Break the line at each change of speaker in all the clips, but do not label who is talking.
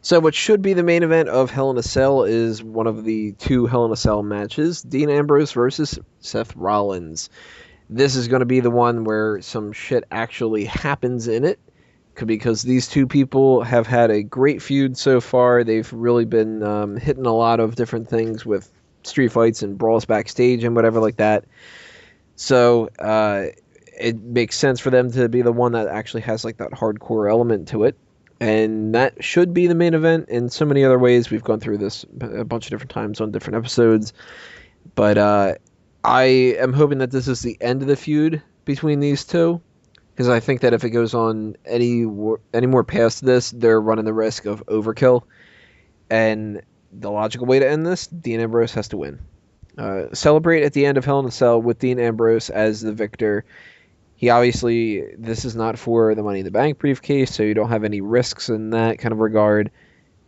So what should be the main event of Hell in a Cell is one of the two Hell in a Cell matches, Dean Ambrose versus Seth Rollins. This is going to be the one where some shit actually happens in it, because these two people have had a great feud so far. They've really been hitting a lot of different things with street fights and brawls backstage and whatever like that. So it makes sense for them to be the one that actually has like that hardcore element to it. And that should be the main event in so many other ways. We've gone through this a bunch of different times on different episodes. But I am hoping that this is the end of the feud between these two, because I think that if it goes on any more past this, they're running the risk of overkill. And the logical way to end this, Dean Ambrose has to win. Celebrate at the end of Hell in a Cell with Dean Ambrose as the victor. He obviously, this is not for the Money in the Bank briefcase, so you don't have any risks in that kind of regard.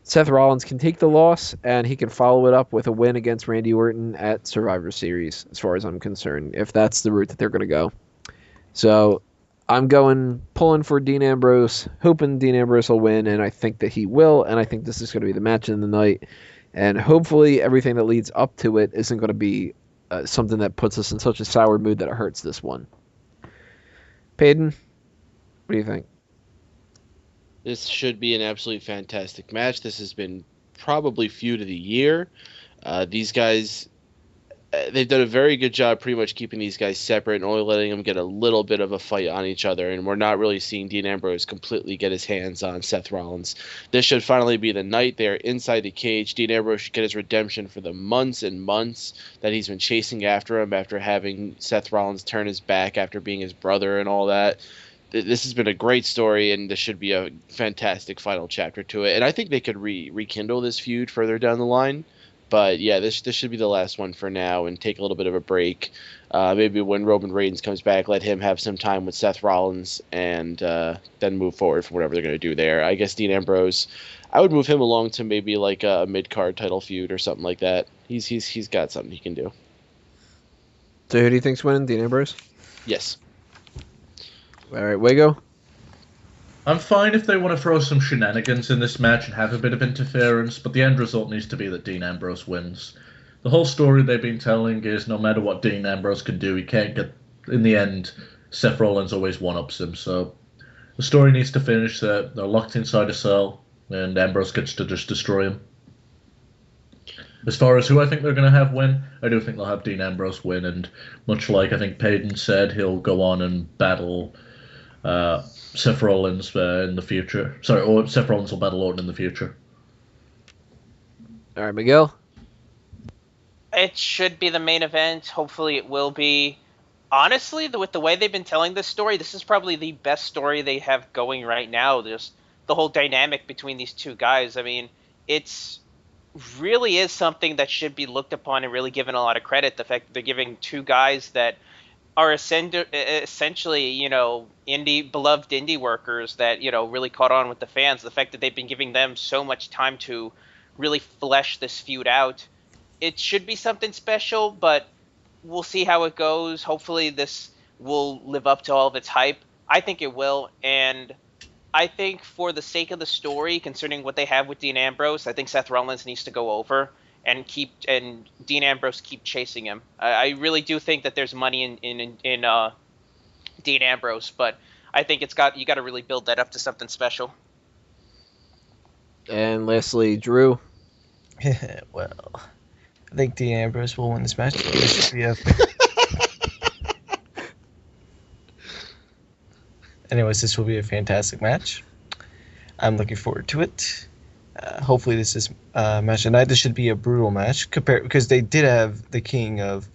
Seth Rollins can take the loss, and he can follow it up with a win against Randy Orton at Survivor Series, as far as I'm concerned, if that's the route that they're going to go. So I'm pulling for Dean Ambrose, hoping Dean Ambrose will win, and I think that he will, and I think this is going to be the match of the night. And hopefully everything that leads up to it isn't going to be something that puts us in such a sour mood that it hurts this one. Payton, what do you think?
This should be an absolutely fantastic match. This has been probably feud of the year. These guys, they've done a very good job pretty much keeping these guys separate and only letting them get a little bit of a fight on each other. And we're not really seeing Dean Ambrose completely get his hands on Seth Rollins. This should finally be the night they're inside the cage. Dean Ambrose should get his redemption for the months and months that he's been chasing after him after having Seth Rollins turn his back after being his brother and all that. This has been a great story, and this should be a fantastic final chapter to it. And I think they could rekindle this feud further down the line. But yeah, this should be the last one for now and take a little bit of a break. Maybe when Roman Reigns comes back, let him have some time with Seth Rollins and then move forward for whatever they're going to do there. I guess Dean Ambrose, I would move him along to maybe like a mid-card title feud or something like that. He's got something he can do.
So who do you think's winning, Dean Ambrose?
Yes.
All right, Wago?
I'm fine if they want to throw some shenanigans in this match and have a bit of interference, but the end result needs to be that Dean Ambrose wins. The whole story they've been telling is no matter what Dean Ambrose can do, he can't get... In the end, Seth Rollins always one-ups him, so the story needs to finish. They're locked inside a cell, and Ambrose gets to just destroy him. As far as who I think they're going to have win, I do think they'll have Dean Ambrose win, and much like I think Payton said, he'll go on and battle... Seth Rollins in the future. Sorry, or Seth Rollins will battle Orton in the future.
All right, Miguel?
It should be the main event. Hopefully it will be. Honestly, with the way they've been telling this story, this is probably the best story they have going right now. Just the whole dynamic between these two guys. I mean, it's really is something that should be looked upon and really given a lot of credit. The fact that they're giving two guys that are essentially, beloved indie workers that, really caught on with the fans. The fact that they've been giving them so much time to really flesh this feud out. It should be something special, but we'll see how it goes. Hopefully this will live up to all of its hype. I think it will, and I think for the sake of the story, concerning what they have with Dean Ambrose, I think Seth Rollins needs to go over and Dean Ambrose keep chasing him. I really do think that there's money in Dean Ambrose, but I think you got to really build that up to something special.
And lastly, Drew.
Well, I think Dean Ambrose will win this match. This should be Anyways, this will be a fantastic match. I'm looking forward to it. Hopefully this is match of the night. This should be a brutal match because they did have the king of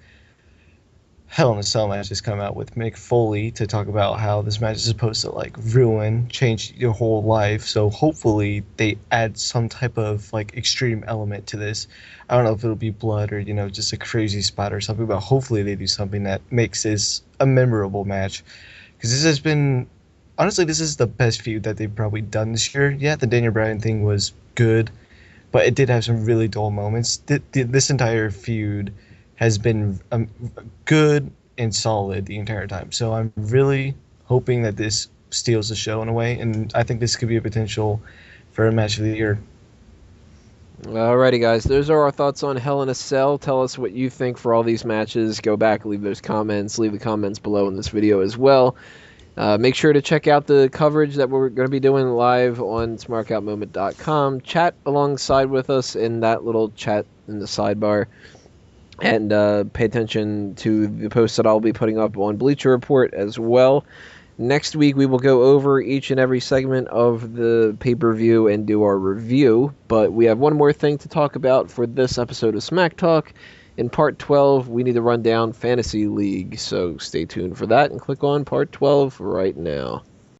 Hell in a Cell matches come out with Mick Foley to talk about how this match is supposed to change your whole life. So hopefully they add some type of extreme element to this. I don't know if it'll be blood or just a crazy spot or something, but hopefully they do something that makes this a memorable match, because this has been. Honestly, this is the best feud that they've probably done this year. Yeah, the Daniel Bryan thing was good, but it did have some really dull moments. This entire feud has been good and solid the entire time. So I'm really hoping that this steals the show in a way, and I think this could be a potential for a match of the year.
Alrighty, guys. Those are our thoughts on Hell in a Cell. Tell us what you think for all these matches. Go back, leave those comments. Leave the comments below in this video as well. Make sure to check out the coverage that we're going to be doing live on smarkoutmoment.com. Chat alongside with us in that little chat in the sidebar. And pay attention to the posts that I'll be putting up on Bleacher Report as well. Next week, we will go over each and every segment of the pay-per-view and do our review. But we have one more thing to talk about for this episode of Smack Talk. In Part 12, we need to run down Fantasy League. So stay tuned for that and click on Part 12 right now.